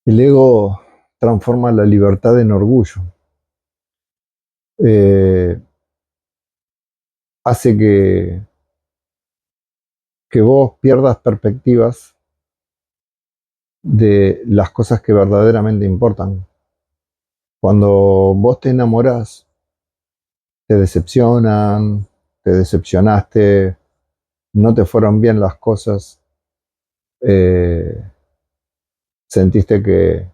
El ego transforma la libertad en orgullo. Eh, Hace que vos pierdas perspectivas de las cosas que verdaderamente importan. Cuando vos te enamorás, te decepcionan, te decepcionaste, no te fueron bien las cosas, eh, sentiste que,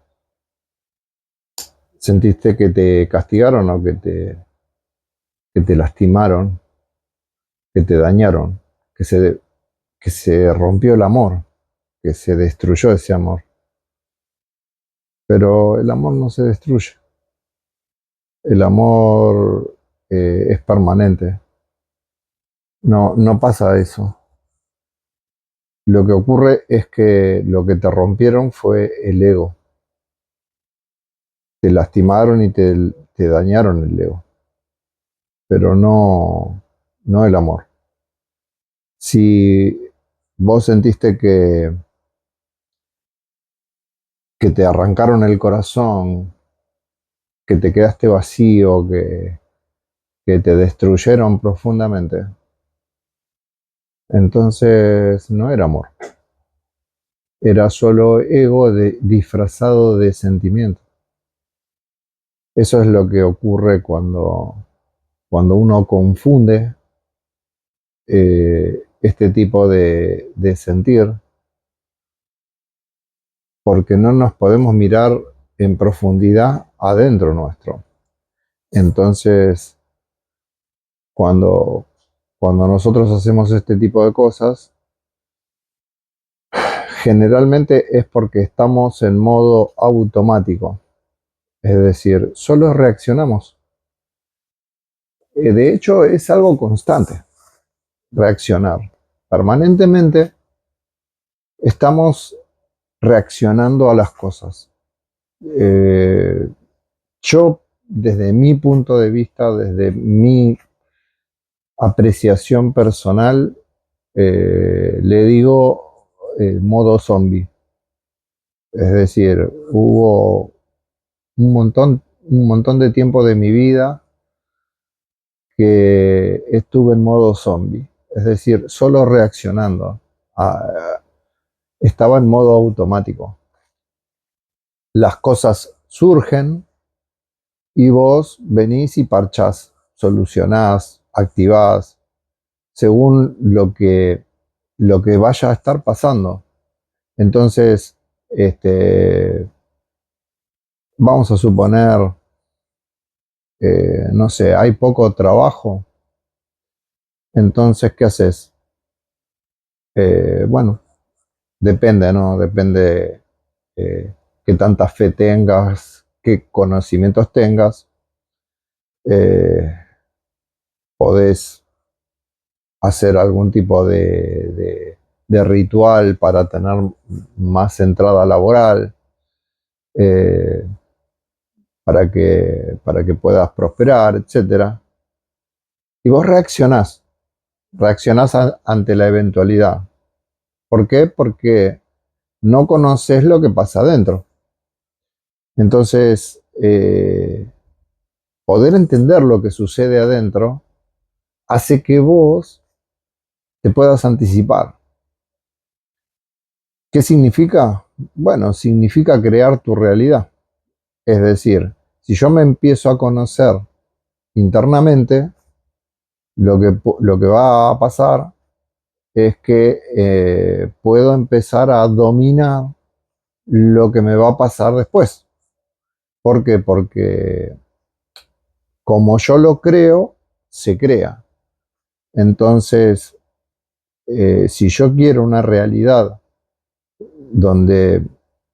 sentiste que te castigaron o que te lastimaron, que te dañaron, que se rompió el amor, que se destruyó ese amor. Pero el amor no se destruye. El amor es permanente. No pasa eso. Lo que ocurre es que lo que te rompieron fue el ego. Te lastimaron y te dañaron el ego. Pero no el amor. Si vos sentiste que te arrancaron el corazón, que te quedaste vacío, que te destruyeron profundamente, entonces no era amor. Era solo ego disfrazado de sentimiento. Eso es lo que ocurre cuando uno confunde este tipo de sentir, porque no nos podemos mirar en profundidad adentro nuestro. Entonces, cuando, cuando nosotros hacemos este tipo de cosas, generalmente es porque estamos en modo automático, es decir, solo reaccionamos. De hecho, es algo constante, reaccionar. Permanentemente estamos reaccionando a las cosas. Eh, yo, desde mi punto de vista, desde mi apreciación personal, le digo modo zombie. Es decir, hubo un montón de tiempo de mi vida que estuve en modo zombie. Es decir, solo reaccionando. Estaba en modo automático. Las cosas surgen y vos venís y parchás, solucionás, activás, según lo que vaya a estar pasando. Entonces, vamos a suponer, no sé, hay poco trabajo, entonces, ¿qué haces? Bueno, depende, ¿no? Depende qué tanta fe tengas, qué conocimientos tengas. Eh, Podés hacer algún tipo de ritual para tener más entrada laboral, eh, para que puedas prosperar, etcétera. Y vos reaccionás ante la eventualidad. ¿Por qué? Porque no conoces lo que pasa adentro. Entonces, poder entender lo que sucede adentro hace que vos te puedas anticipar. ¿Qué significa? Bueno, significa crear tu realidad. Es decir, si yo me empiezo a conocer internamente, lo que va a pasar es que puedo empezar a dominar lo que me va a pasar después. ¿Por qué? Porque como yo lo creo, se crea. Entonces, si yo quiero una realidad donde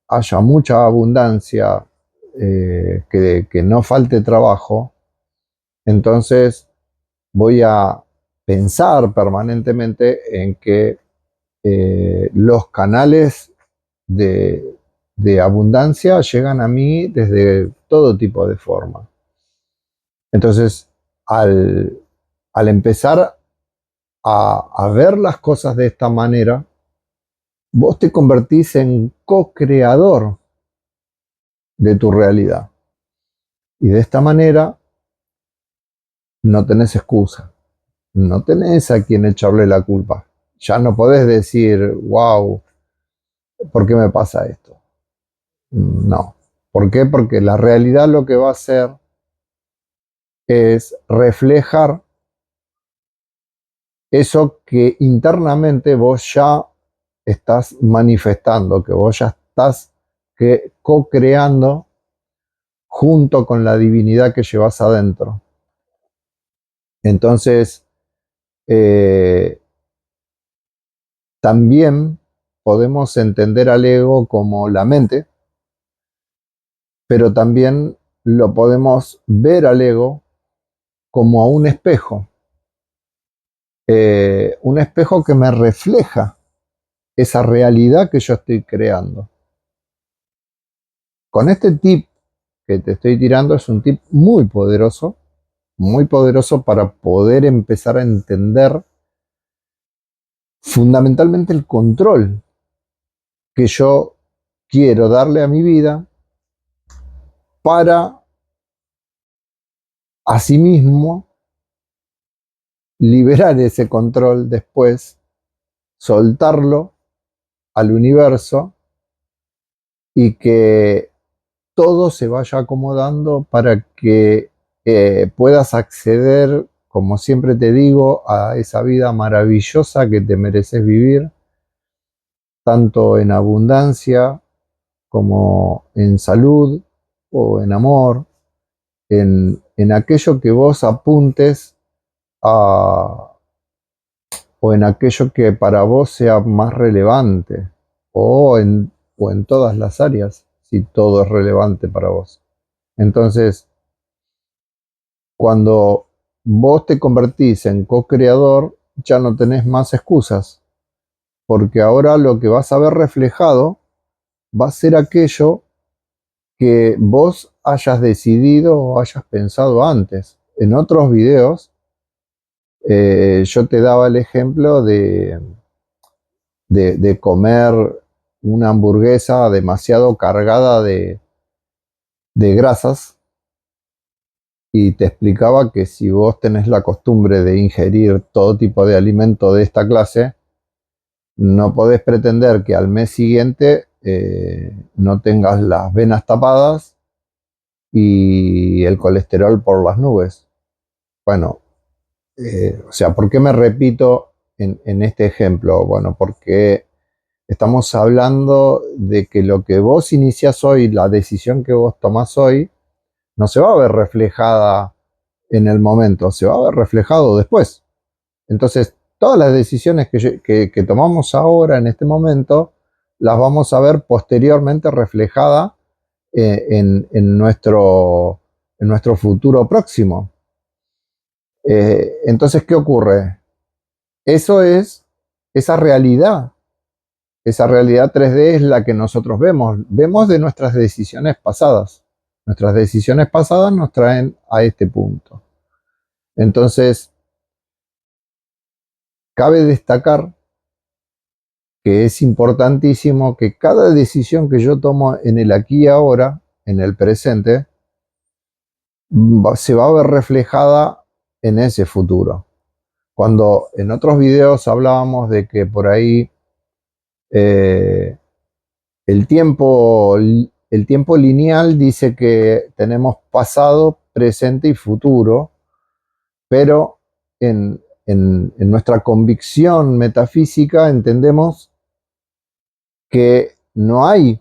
haya mucha abundancia, que no falte trabajo, entonces voy a pensar permanentemente en que los canales de, de abundancia llegan a mí desde todo tipo de forma. Entonces, al, al empezar a ver las cosas de esta manera, vos te convertís en co-creador de tu realidad. Y de esta manera no tenés excusa, no tenés a quien echarle la culpa. Ya no podés decir, wow, ¿por qué me pasa esto? No. ¿Por qué? Porque la realidad lo que va a hacer es reflejar eso que internamente vos ya estás manifestando, que vos ya estás co-creando junto con la divinidad que llevas adentro. Entonces, eh, también podemos entender al ego como la mente, pero también lo podemos ver al ego como a un espejo que me refleja esa realidad que yo estoy creando. Con este tip que te estoy tirando es un tip muy poderoso para poder empezar a entender fundamentalmente el control que yo quiero darle a mi vida para asimismo liberar ese control después, soltarlo al universo y que todo se vaya acomodando para que puedas acceder, como siempre te digo, a esa vida maravillosa que te mereces vivir, tanto en abundancia como en salud o en amor, en aquello que vos apuntes a, o en aquello que para vos sea más relevante, o en todas las áreas, si todo es relevante para vos. Entonces, cuando vos te convertís en co-creador, ya no tenés más excusas, porque ahora lo que vas a ver reflejado va a ser aquello que vos hayas decidido o hayas pensado antes. En otros videos, yo te daba el ejemplo de comer una hamburguesa demasiado cargada de grasas y te explicaba que si vos tenés la costumbre de ingerir todo tipo de alimento de esta clase, no podés pretender que al mes siguiente no tengas las venas tapadas y el colesterol por las nubes. Bueno, o sea, ¿por qué me repito en este ejemplo? Bueno, porque estamos hablando de que lo que vos iniciás hoy, la decisión que vos tomás hoy, no se va a ver reflejada en el momento, se va a ver reflejado después. Entonces, todas las decisiones que tomamos ahora, en este momento, las vamos a ver posteriormente reflejadas en nuestro futuro próximo. Entonces, ¿qué ocurre? Eso es esa realidad 3D es la que nosotros vemos de nuestras decisiones pasadas. Nuestras decisiones pasadas nos traen a este punto. Entonces, cabe destacar que es importantísimo que cada decisión que yo tomo en el aquí y ahora, en el presente, se va a ver reflejada en ese futuro. Cuando en otros videos hablábamos de que por ahí eh, el tiempo lineal dice que tenemos pasado, presente y futuro, pero en nuestra convicción metafísica entendemos que no hay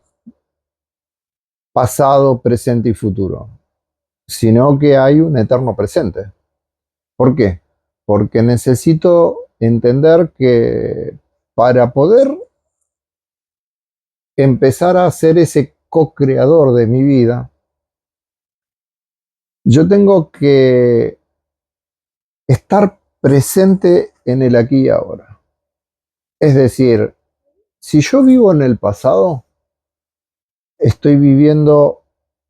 pasado, presente y futuro, sino que hay un eterno presente. ¿Por qué? Porque necesito entender que para poder empezar a ser ese co-creador de mi vida, yo tengo que estar presente en el aquí y ahora. Es decir, si yo vivo en el pasado, estoy viviendo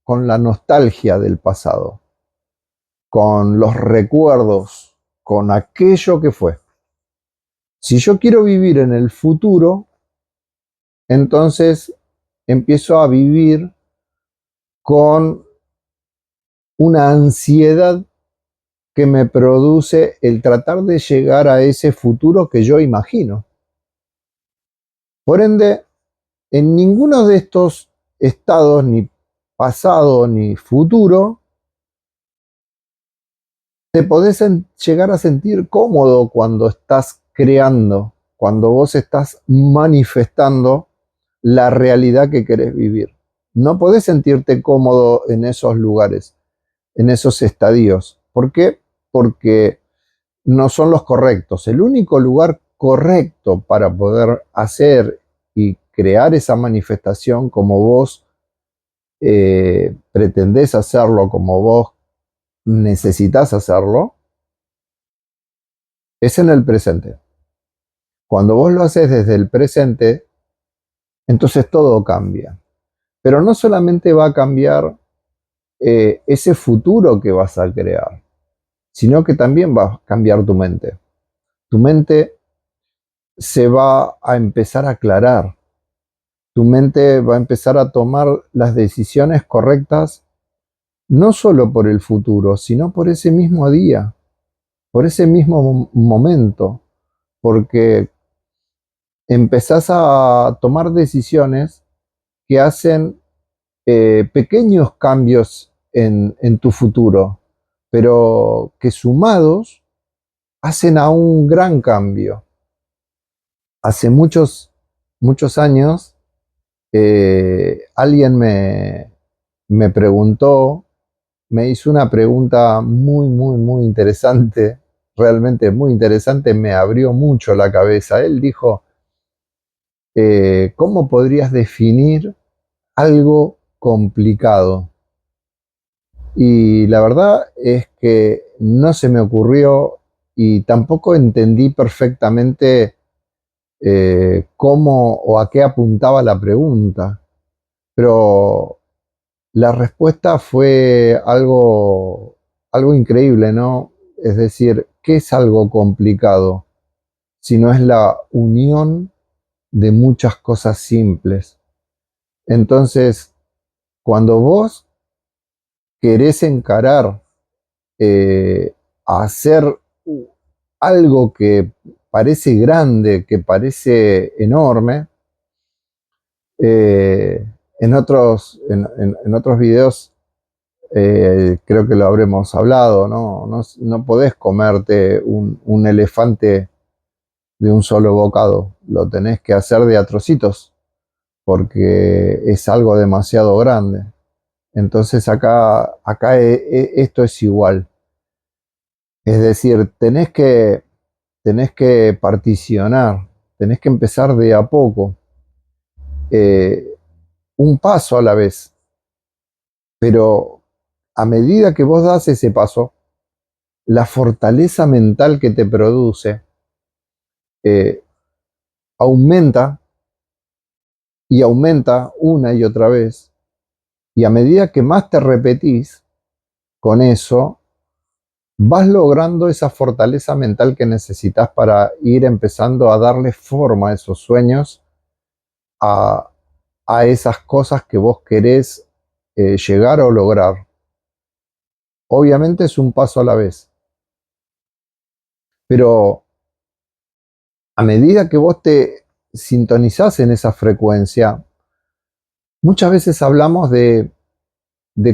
con la nostalgia del pasado, con los recuerdos, con aquello que fue. Si yo quiero vivir en el futuro, entonces empiezo a vivir con una ansiedad que me produce el tratar de llegar a ese futuro que yo imagino. Por ende, en ninguno de estos estados, ni pasado ni futuro, te podés llegar a sentir cómodo cuando estás creando, cuando vos estás manifestando la realidad que querés vivir. No podés sentirte cómodo en esos lugares, en esos estadios. ¿Por qué? Porque no son los correctos. El único lugar correcto para poder hacer y crear esa manifestación como vos pretendés hacerlo, como vos necesitas hacerlo, es en el presente. Cuando vos lo haces desde el presente, entonces todo cambia. Pero no solamente va a cambiar ese futuro que vas a crear, sino que también va a cambiar tu mente. Tu mente se va a empezar a aclarar. Tu mente va a empezar a tomar las decisiones correctas, no solo por el futuro, sino por ese mismo día, por ese mismo momento, porque empezás a tomar decisiones que hacen pequeños cambios en tu futuro, pero que sumados hacen a un gran cambio. Hace muchos años, alguien me preguntó, me hizo una pregunta muy interesante, realmente muy interesante, me abrió mucho la cabeza. Él dijo, ¿cómo podrías definir algo complicado? Y la verdad es que no se me ocurrió y tampoco entendí perfectamente cómo o a qué apuntaba la pregunta, pero la respuesta fue algo increíble, ¿no? Es decir, ¿qué es algo complicado? Si no es la unión de muchas cosas simples. Entonces, cuando vos querés encarar a hacer algo que parece grande, que parece enorme, eh, en otros videos creo que lo habremos hablado, ¿no? No podés comerte un elefante de un solo bocado, lo tenés que hacer de a trocitos, porque es algo demasiado grande. Entonces acá esto es igual. Es decir, tenés que particionar, tenés que empezar de a poco, eh, un paso a la vez, pero a medida que vos das ese paso, la fortaleza mental que te produce eh, aumenta y aumenta una y otra vez, y a medida que más te repetís con eso, vas logrando esa fortaleza mental que necesitas para ir empezando a darle forma a esos sueños, a, a esas cosas que vos querés llegar o lograr. Obviamente es un paso a la vez, pero a medida que vos te sintonizás en esa frecuencia, muchas veces hablamos de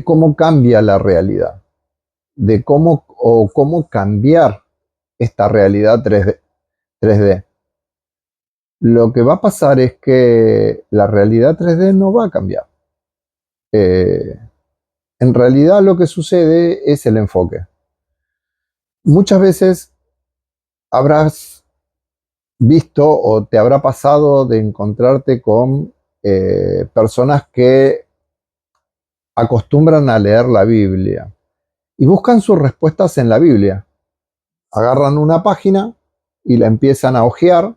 cómo cambia la realidad, de cómo cambiar esta realidad 3D. Lo que va a pasar es que la realidad 3D no va a cambiar. Eh, en realidad lo que sucede es el enfoque. Muchas veces habrás visto o te habrá pasado de encontrarte con personas que acostumbran a leer la Biblia y buscan sus respuestas en la Biblia. Agarran una página y la empiezan a hojear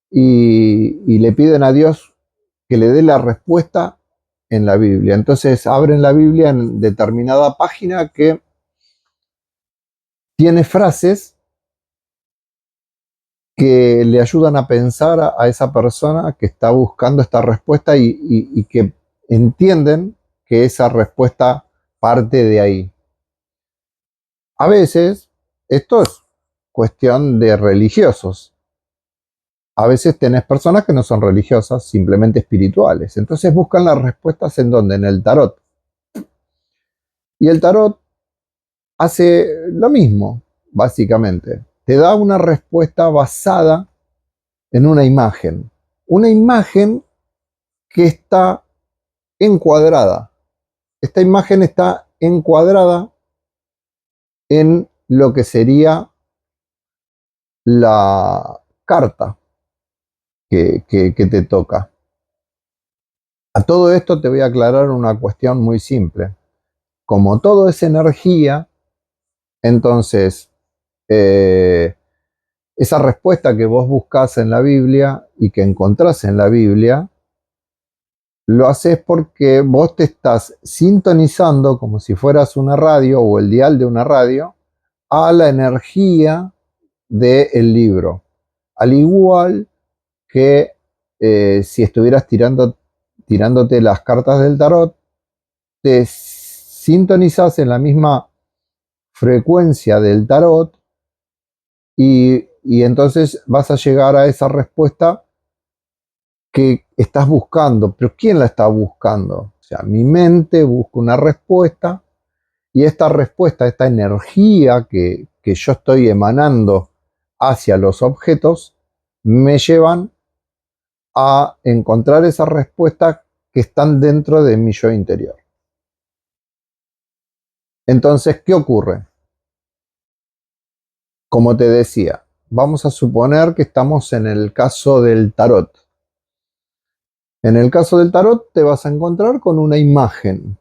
y le piden a Dios que le dé la respuesta en la Biblia. Entonces abren la Biblia en determinada página que tiene frases que le ayudan a pensar a esa persona que está buscando esta respuesta y que entienden que esa respuesta parte de ahí. A veces, esto es cuestión de religiosos. A veces tenés personas que no son religiosas, simplemente espirituales. Entonces buscan las respuestas en donde, en el tarot. Y el tarot hace lo mismo, básicamente. Te da una respuesta basada en una imagen. Una imagen que está encuadrada. Esta imagen está encuadrada en lo que sería la carta que te toca. A todo esto te voy a aclarar una cuestión muy simple. Como todo es energía, entonces esa respuesta que vos buscás en la Biblia y que encontrás en la Biblia, lo haces porque vos te estás sintonizando como si fueras una radio o el dial de una radio a la energía del libro. Al igual que si estuvieras tirándote las cartas del tarot, te sintonizas en la misma frecuencia del tarot y entonces vas a llegar a esa respuesta que estás buscando. Pero ¿quién la está buscando? O sea, mi mente busca una respuesta y esta respuesta, esta energía que yo estoy emanando hacia los objetos, me llevan a encontrar esas respuestas que están dentro de mi yo interior. Entonces, ¿qué ocurre? Como te decía, vamos a suponer que estamos en el caso del tarot. En el caso del tarot te vas a encontrar con una imagen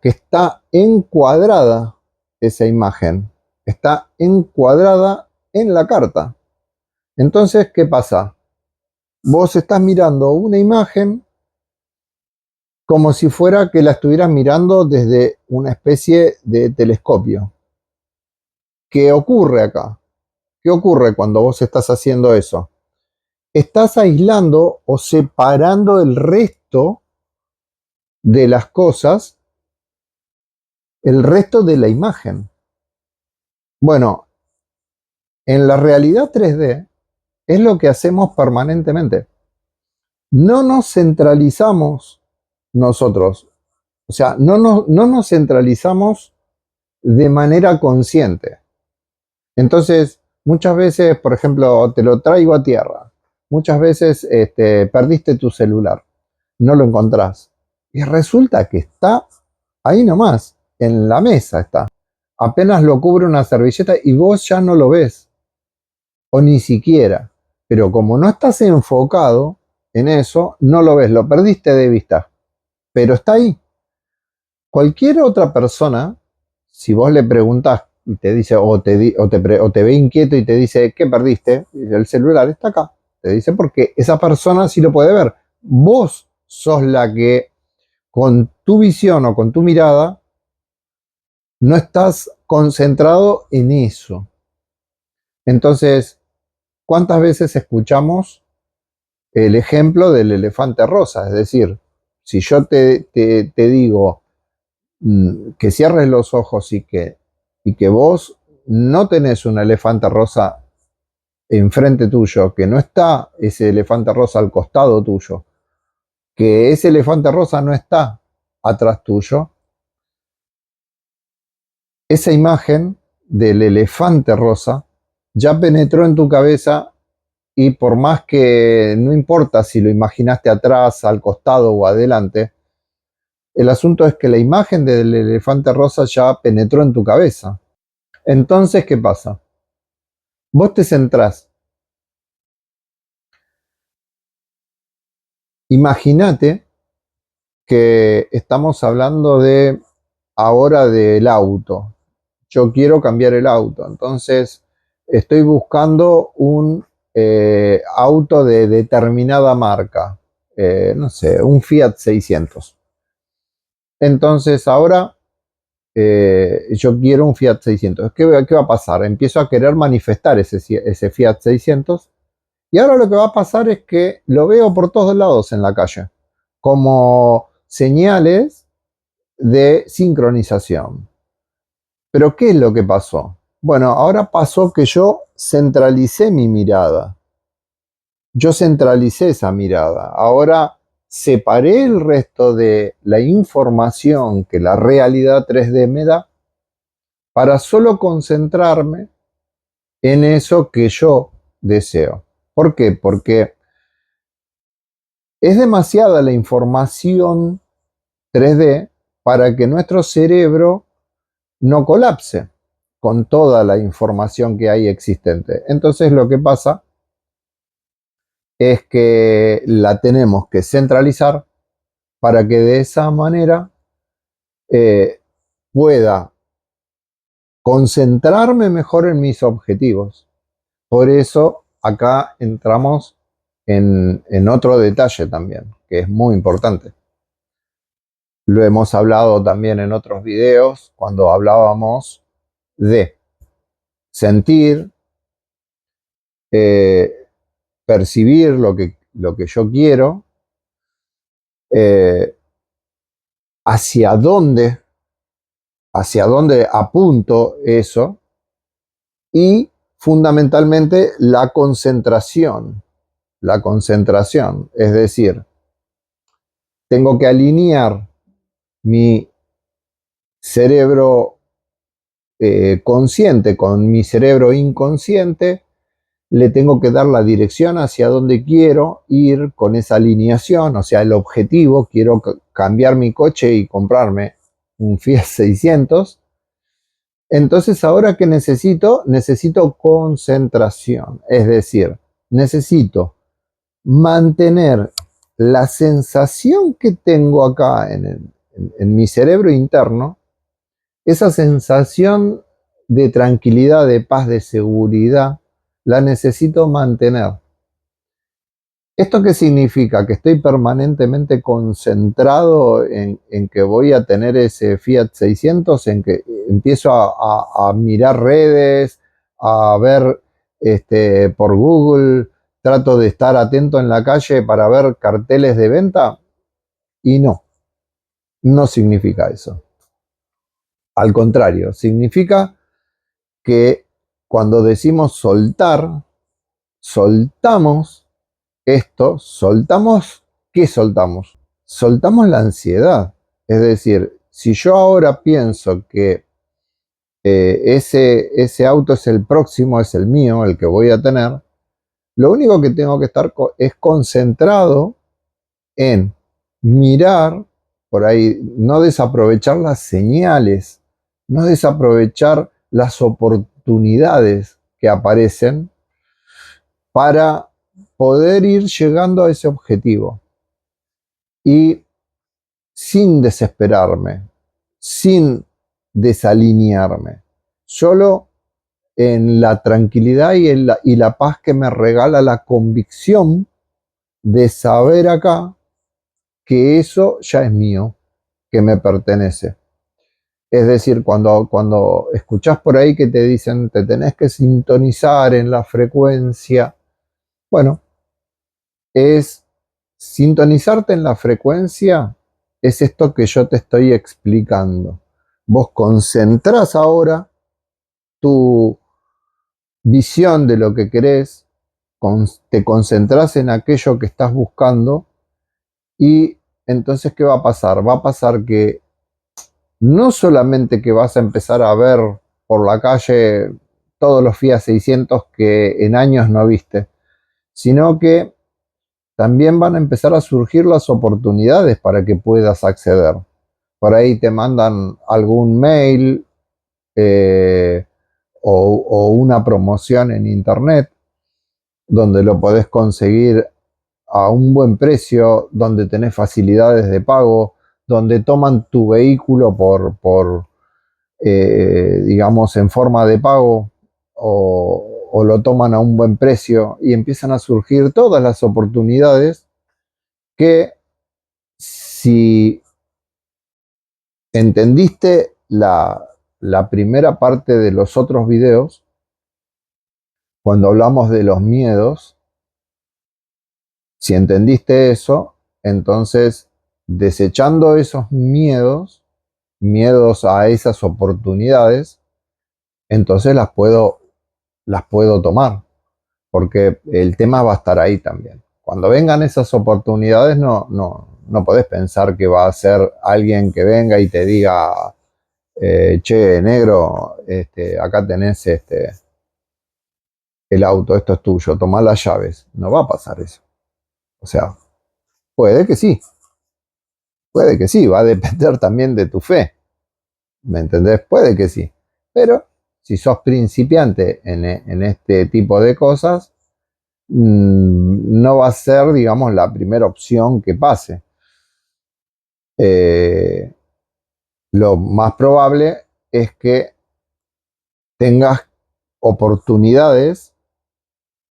que está encuadrada, esa imagen está encuadrada en la carta. Entonces, ¿qué pasa? Vos estás mirando una imagen como si fuera que la estuvieras mirando desde una especie de telescopio. ¿Qué ocurre acá? ¿Qué ocurre cuando vos estás haciendo eso? Estás aislando o separando el resto de las cosas, el resto de la imagen. Bueno, en la realidad 3D es lo que hacemos permanentemente. No nos centralizamos nosotros, o sea, no nos centralizamos de manera consciente. Entonces, muchas veces, por ejemplo, te lo traigo a tierra. Muchas veces perdiste tu celular, no lo encontrás. Y resulta que está ahí nomás, en la mesa está. Apenas lo cubre una servilleta y vos ya no lo ves. O ni siquiera. Pero como no estás enfocado en eso, no lo ves, lo perdiste de vista. Pero está ahí. Cualquier otra persona, si vos le preguntás y te dice, o te ve inquieto y te dice, ¿qué perdiste? Y el celular está acá. Te dice porque esa persona sí lo puede ver. Vos sos la que con tu visión o con tu mirada no estás concentrado en eso. Entonces, ¿cuántas veces escuchamos el ejemplo del elefante rosa? Es decir, si yo te digo que cierres los ojos y que vos no tenés un elefante rosa enfrente tuyo, que no está ese elefante rosa al costado tuyo, que ese elefante rosa no está atrás tuyo, esa imagen del elefante rosa ya penetró en tu cabeza y por más que no importa si lo imaginaste atrás, al costado o adelante, el asunto es que la imagen del elefante rosa ya penetró en tu cabeza. Entonces, ¿qué pasa? Vos te centrás. Imagínate que estamos hablando de ahora del auto. Yo quiero cambiar el auto. Entonces, estoy buscando un auto de determinada marca. No sé, un Fiat 600. Entonces, ahora yo quiero un Fiat 600. ¿Qué va a pasar? Empiezo a querer manifestar ese Fiat 600 y ahora lo que va a pasar es que lo veo por todos lados en la calle. Como señales de sincronización. Pero ¿qué es lo que pasó? Bueno, ahora pasó que yo centralicé mi mirada. Yo centralicé esa mirada. Ahora separé el resto de la información que la realidad 3D me da para solo concentrarme en eso que yo deseo. ¿Por qué? Porque es demasiada la información 3D para que nuestro cerebro no colapse con toda la información que hay existente. Entonces lo que pasa es que la tenemos que centralizar para que de esa manera eh, pueda concentrarme mejor en mis objetivos. Por eso acá entramos en otro detalle también, que es muy importante. Lo hemos hablado también en otros videos cuando hablábamos de sentir, percibir lo que yo quiero, eh, hacia dónde apunto eso y fundamentalmente la concentración. La concentración, es decir, tengo que alinear mi cerebro consciente con mi cerebro inconsciente, le tengo que dar la dirección hacia donde quiero ir con esa alineación, o sea, el objetivo, quiero cambiar mi coche y comprarme un Fiat 600. Entonces, ahora que necesito concentración, es decir, necesito mantener la sensación que tengo acá en mi cerebro interno, esa sensación de tranquilidad, de paz, de seguridad, la necesito mantener. ¿Esto qué significa? Que estoy permanentemente concentrado en que voy a tener ese Fiat 600, en que empiezo a mirar redes, a ver por Google, trato de estar atento en la calle para ver carteles de venta, y no significa eso. Al contrario, significa que cuando decimos soltar, soltamos esto, soltamos, ¿qué soltamos? Soltamos la ansiedad. Es decir, si yo ahora pienso que ese auto es el próximo, es el mío, el que voy a tener, lo único que tengo que estar es concentrado en mirar, por ahí, no desaprovechar las señales, no desaprovechar las oportunidades que aparecen para poder ir llegando a ese objetivo. Y sin desesperarme, sin desalinearme, solo en la tranquilidad y la paz que me regala la convicción de saber acá que eso ya es mío, que me pertenece. Es decir, cuando escuchás por ahí que te dicen te tenés que sintonizar en la frecuencia, bueno, es sintonizarte en la frecuencia, es esto que yo te estoy explicando. Vos concentrás ahora tu visión de lo que querés, te concentrás en aquello que estás buscando y entonces, ¿qué va a pasar? Va a pasar que no solamente que vas a empezar a ver por la calle todos los Fiat 600 que en años no viste, sino que también van a empezar a surgir las oportunidades para que puedas acceder. Por ahí te mandan algún mail eh, o una promoción en internet donde lo podés conseguir a un buen precio, donde tenés facilidades de pago, donde toman tu vehículo digamos, en forma de pago o lo toman a un buen precio y empiezan a surgir todas las oportunidades que si entendiste la primera parte de los otros videos, cuando hablamos de los miedos, si entendiste eso, entonces desechando esos miedos, miedos a esas oportunidades, entonces las puedo tomar, porque el tema va a estar ahí también. Cuando vengan esas oportunidades, no podés pensar que va a ser alguien que venga y te diga, che, negro, acá tenés el auto, esto es tuyo, tomá las llaves. No va a pasar eso. O sea, puede que sí, va a depender también de tu fe. ¿Me entendés? Puede que sí. Pero si sos principiante en este tipo de cosas, no va a ser, digamos, la primera opción que pase. Eh, lo más probable es que tengas oportunidades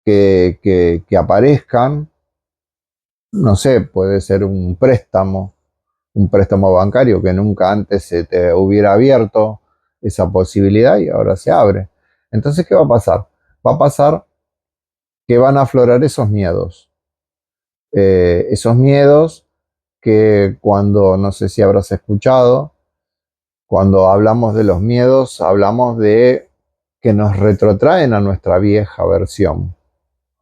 que aparezcan, no sé, puede ser un préstamo bancario que nunca antes se te hubiera abierto esa posibilidad y ahora se abre. Entonces, ¿qué va a pasar? Va a pasar que van a aflorar esos miedos que cuando, no sé si habrás escuchado, cuando hablamos de los miedos, hablamos de que nos retrotraen a nuestra vieja versión,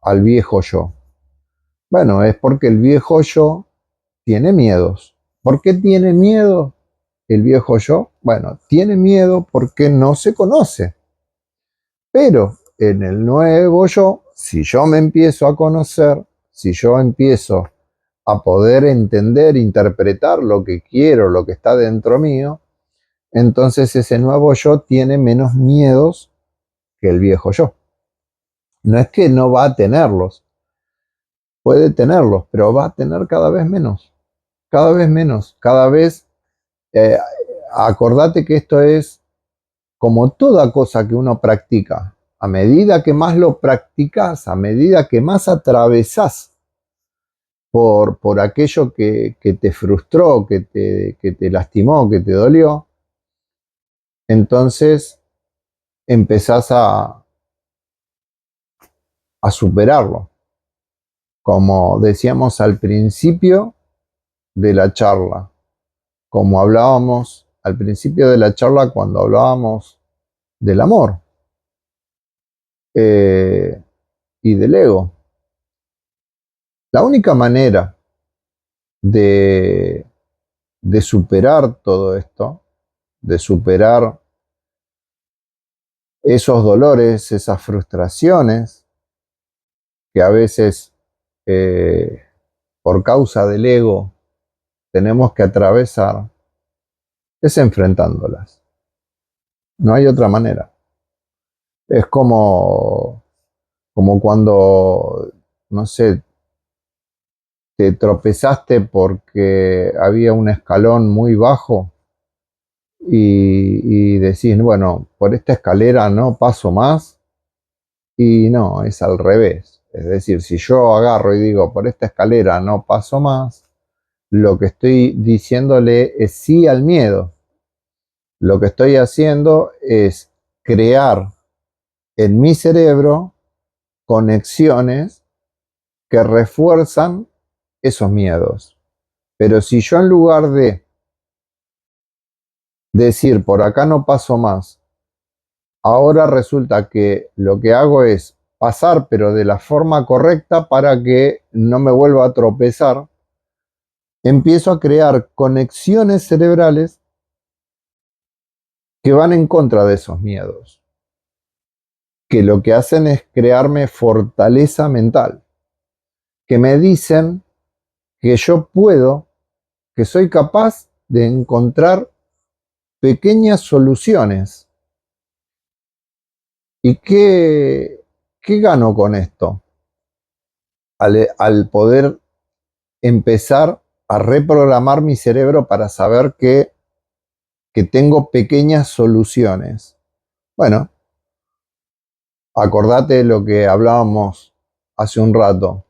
al viejo yo. Bueno, es porque el viejo yo tiene miedos. ¿Por qué tiene miedo el viejo yo? Bueno, tiene miedo porque no se conoce. Pero en el nuevo yo, si yo me empiezo a conocer, si yo empiezo a poder entender, interpretar lo que quiero, lo que está dentro mío, entonces ese nuevo yo tiene menos miedos que el viejo yo. No es que no va a tenerlos, puede tenerlos, pero va a tener cada vez menos, cada vez menos, cada vez. eh, Acordate que esto es como toda cosa que uno practica. A medida que más lo practicas, a medida que más atravesás por aquello que te frustró, que te lastimó, que te dolió, entonces empezás a superarlo. Como decíamos al principio de la charla, como hablábamos al principio de la charla cuando hablábamos del amor y del ego. La única manera de, de superar todo esto, de superar esos dolores, esas frustraciones que a veces eh, por causa del ego tenemos que atravesar, es enfrentándolas. No hay otra manera. Es como cuando, no sé, te tropezaste porque había un escalón muy bajo y decís, bueno, por esta escalera no paso más, y no, es al revés. Es decir, si yo agarro y digo, por esta escalera no paso más, lo que estoy diciéndole es sí al miedo. Lo que estoy haciendo es crear en mi cerebro conexiones que refuerzan esos miedos. Pero si yo en lugar de decir por acá no paso más, ahora resulta que lo que hago es pasar pero de la forma correcta para que no me vuelva a tropezar, empiezo a crear conexiones cerebrales que van en contra de esos miedos, que lo que hacen es crearme fortaleza mental, que me dicen que yo puedo, que soy capaz de encontrar pequeñas soluciones. ¿Y qué gano con esto? Al poder empezar a reprogramar mi cerebro para saber que tengo pequeñas soluciones. Bueno, acordate de lo que hablábamos hace un rato.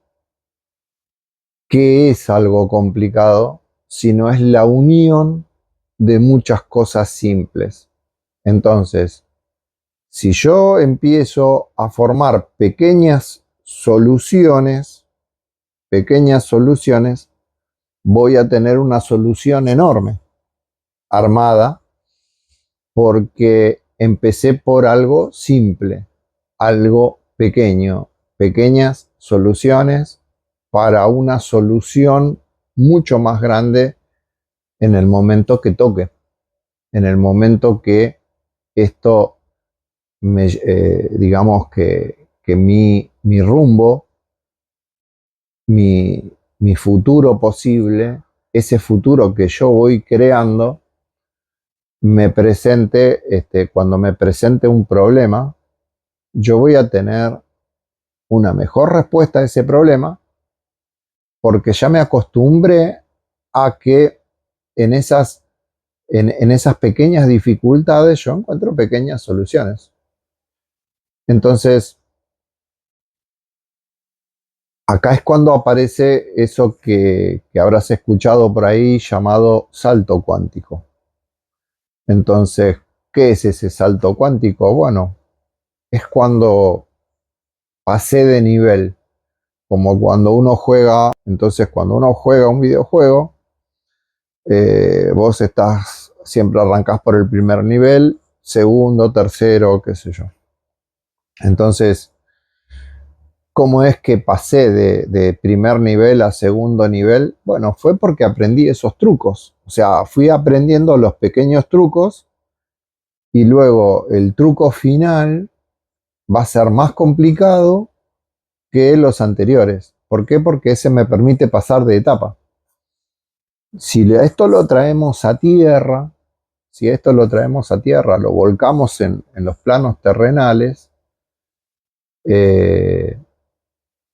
¿Qué es algo complicado si no es la unión de muchas cosas simples? Entonces, si yo empiezo a formar pequeñas soluciones, voy a tener una solución enorme, armada, porque empecé por algo simple, algo pequeño, pequeñas soluciones para una solución mucho más grande en el momento que toque, en el momento que esto digamos que mi rumbo, mi futuro posible, ese futuro que yo voy creando, cuando me presente un problema, yo voy a tener una mejor respuesta a ese problema porque ya me acostumbré a que en esas pequeñas dificultades yo encuentro pequeñas soluciones. Entonces, acá es cuando aparece eso que habrás escuchado por ahí llamado salto cuántico. Entonces, ¿qué es ese salto cuántico? Bueno, es cuando pasé de nivel, como cuando uno juega. Entonces, cuando uno juega un videojuego, vos siempre arrancás por el primer nivel, segundo, tercero, qué sé yo. Entonces, ¿cómo es que pasé de primer nivel a segundo nivel? Bueno, fue porque aprendí esos trucos. O sea, fui aprendiendo los pequeños trucos y luego el truco final va a ser más complicado que los anteriores. ¿Por qué? Porque ese me permite pasar de etapa. Si esto lo traemos a tierra, lo volcamos en los planos terrenales,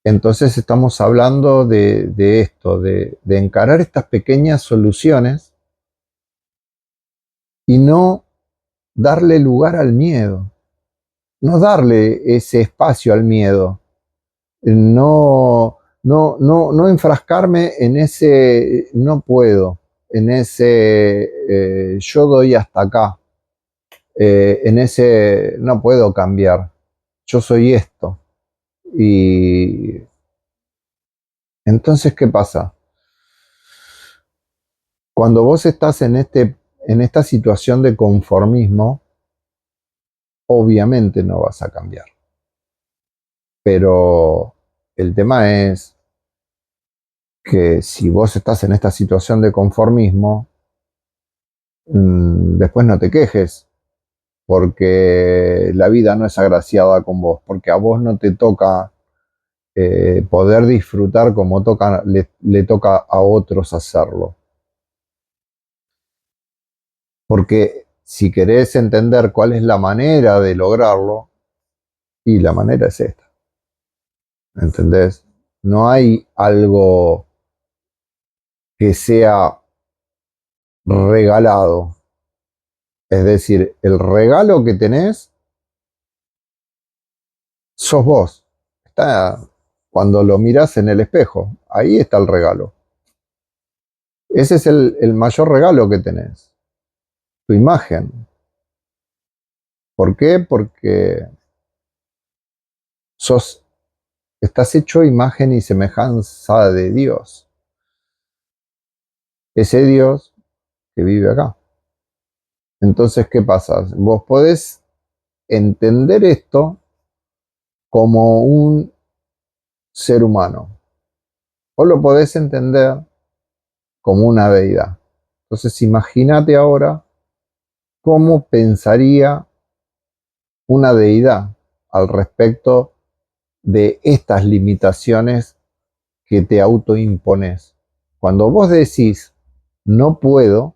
entonces estamos hablando de esto, de encarar estas pequeñas soluciones y no darle lugar al miedo, no darle ese espacio al miedo, no enfrascarme en ese no puedo, en ese yo doy hasta acá, en ese no puedo cambiar, yo soy esto. Y entonces, ¿qué pasa? Cuando vos estás en esta situación de conformismo, obviamente no vas a cambiar. Pero el tema es que si vos estás en esta situación de conformismo, después no te quejes, porque la vida no es agraciada con vos, porque a vos no te toca poder disfrutar como le toca a otros hacerlo. Porque si querés entender cuál es la manera de lograrlo, y la manera es esta, ¿entendés? No hay algo que sea regalado. Es decir, el regalo que tenés sos vos. Está cuando lo mirás en el espejo. Ahí está el regalo. Ese es el mayor regalo que tenés. Tu imagen. ¿Por qué? Porque estás hecho imagen y semejanza de Dios. Ese Dios que vive acá. Entonces, ¿qué pasa? Vos podés entender esto como un ser humano. O lo podés entender como una deidad. Entonces, imagínate ahora cómo pensaría una deidad al respecto de estas limitaciones que te autoimpones. Cuando vos decís, no puedo,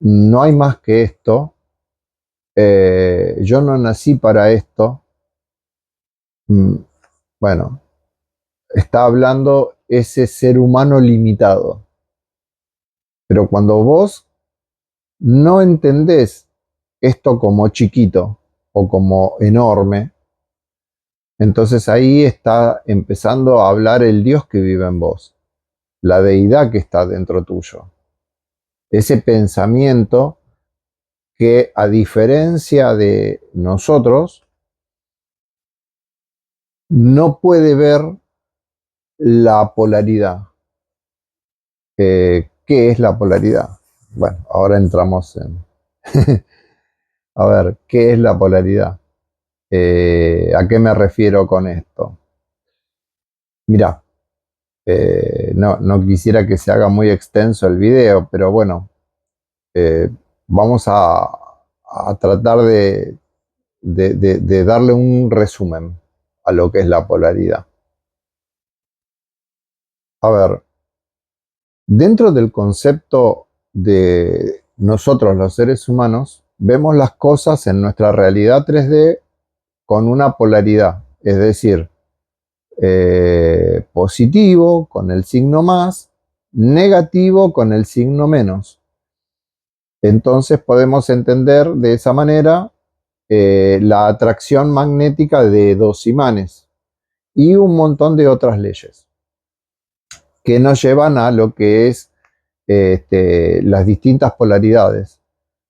no hay más que esto, yo no nací para esto, bueno, está hablando ese ser humano limitado. Pero cuando vos no entendés esto como chiquito o como enorme, entonces ahí está empezando a hablar el Dios que vive en vos, la deidad que está dentro tuyo. Ese pensamiento que, a diferencia de nosotros, no puede ver la polaridad. ¿qué es la polaridad? Bueno, ahora entramos en... A ver, ¿qué es la polaridad? ¿A qué me refiero con esto? Mira, no quisiera que se haga muy extenso el video, pero bueno, eh, vamos a tratar de darle un resumen a lo que es la polaridad. A ver, dentro del concepto de nosotros los seres humanos, vemos las cosas en nuestra realidad 3D con una polaridad, es decir, positivo con el signo más, negativo con el signo menos. Entonces podemos entender de esa manera la atracción magnética de dos imanes y un montón de otras leyes que nos llevan a lo que es las distintas polaridades.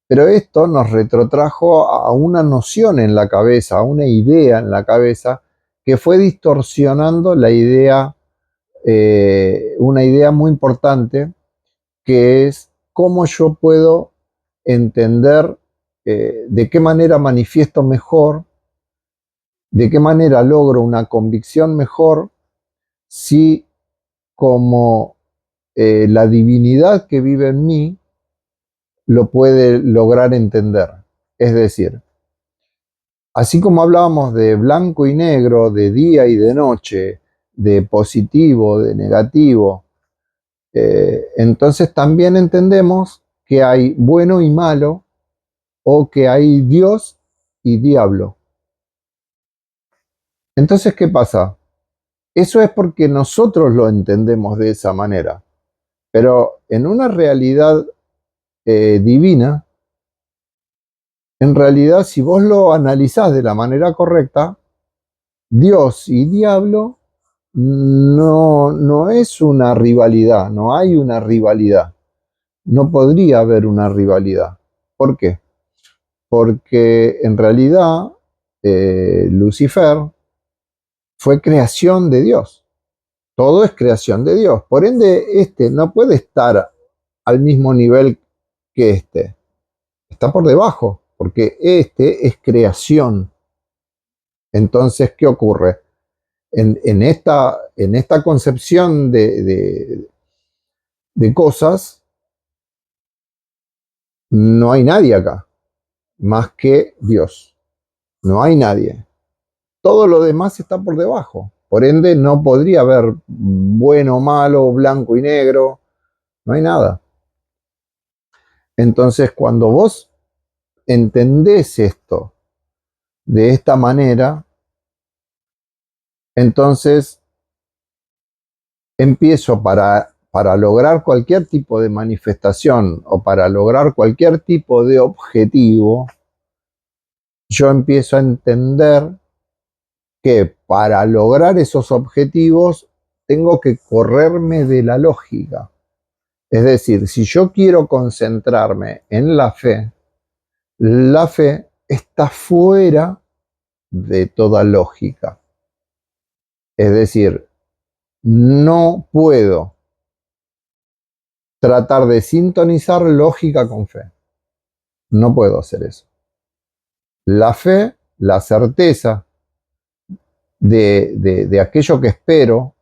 Pero esto nos retrotrajo a una noción en la cabeza, a una idea en la cabeza que fue distorsionando la idea, una idea muy importante, que es cómo yo puedo entender de qué manera manifiesto mejor, de qué manera logro una convicción mejor, si como la divinidad que vive en mí lo puede lograr entender. Es decir, así como hablábamos de blanco y negro, de día y de noche, de positivo, de negativo, entonces también entendemos que hay bueno y malo, o que hay Dios y diablo. Entonces, ¿qué pasa? Eso es porque nosotros lo entendemos de esa manera. Pero en una realidad divina, en realidad, si vos lo analizás de la manera correcta, Dios y diablo no es una rivalidad, no hay una rivalidad. No podría haber una rivalidad. ¿Por qué? Porque en realidad Lucifer fue creación de Dios. Todo es creación de Dios. Por ende, este no puede estar al mismo nivel que este. Está por debajo, porque este es creación. Entonces, ¿qué ocurre? En esta concepción de cosas, no hay nadie acá, más que Dios. No hay nadie. Todo lo demás está por debajo. Por ende, no podría haber bueno, malo, blanco y negro. No hay nada. Entonces, cuando vos entendés esto de esta manera, entonces empiezo para lograr cualquier tipo de manifestación o para lograr cualquier tipo de objetivo, yo empiezo a entender que para lograr esos objetivos tengo que correrme de la lógica. Es decir, si yo quiero concentrarme en la fe está fuera de toda lógica. Es decir, no puedo tratar de sintonizar lógica con fe. No puedo hacer eso. La fe, la certeza de aquello que espero,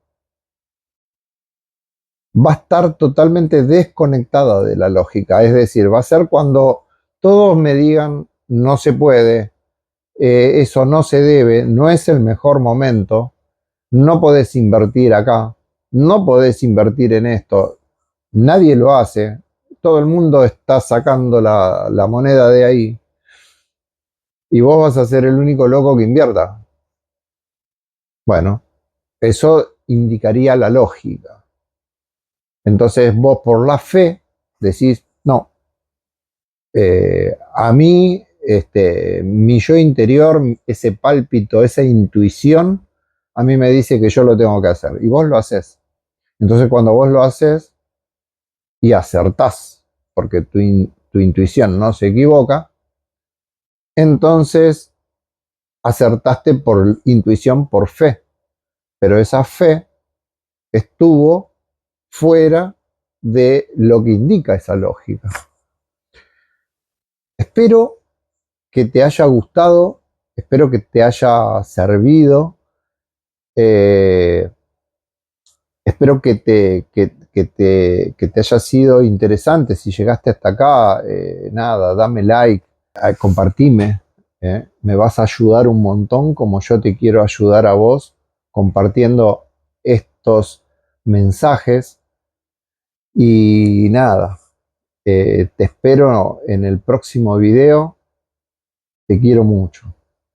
va a estar totalmente desconectada de la lógica. Es decir, va a ser cuando todos me digan no se puede, eso no se debe, no es el mejor momento, no podés invertir acá, no podés invertir en esto, nadie lo hace, todo el mundo está sacando la moneda de ahí y vos vas a ser el único loco que invierta. Bueno, eso indicaría la lógica. Entonces vos por la fe decís, no, a mí, mi yo interior, ese pálpito, esa intuición, a mí me dice que yo lo tengo que hacer. Y vos lo haces. Entonces cuando vos lo haces y acertás, porque tu intuición no se equivoca, entonces acertaste por intuición, por fe. Pero esa fe estuvo fuera de lo que indica esa lógica. Espero que te haya gustado, espero que te haya servido, espero que te haya sido interesante. Si llegaste hasta acá, nada, dame like, compartime, me vas a ayudar un montón como yo te quiero ayudar a vos compartiendo estos mensajes. Y nada, te espero en el próximo video. Te quiero mucho.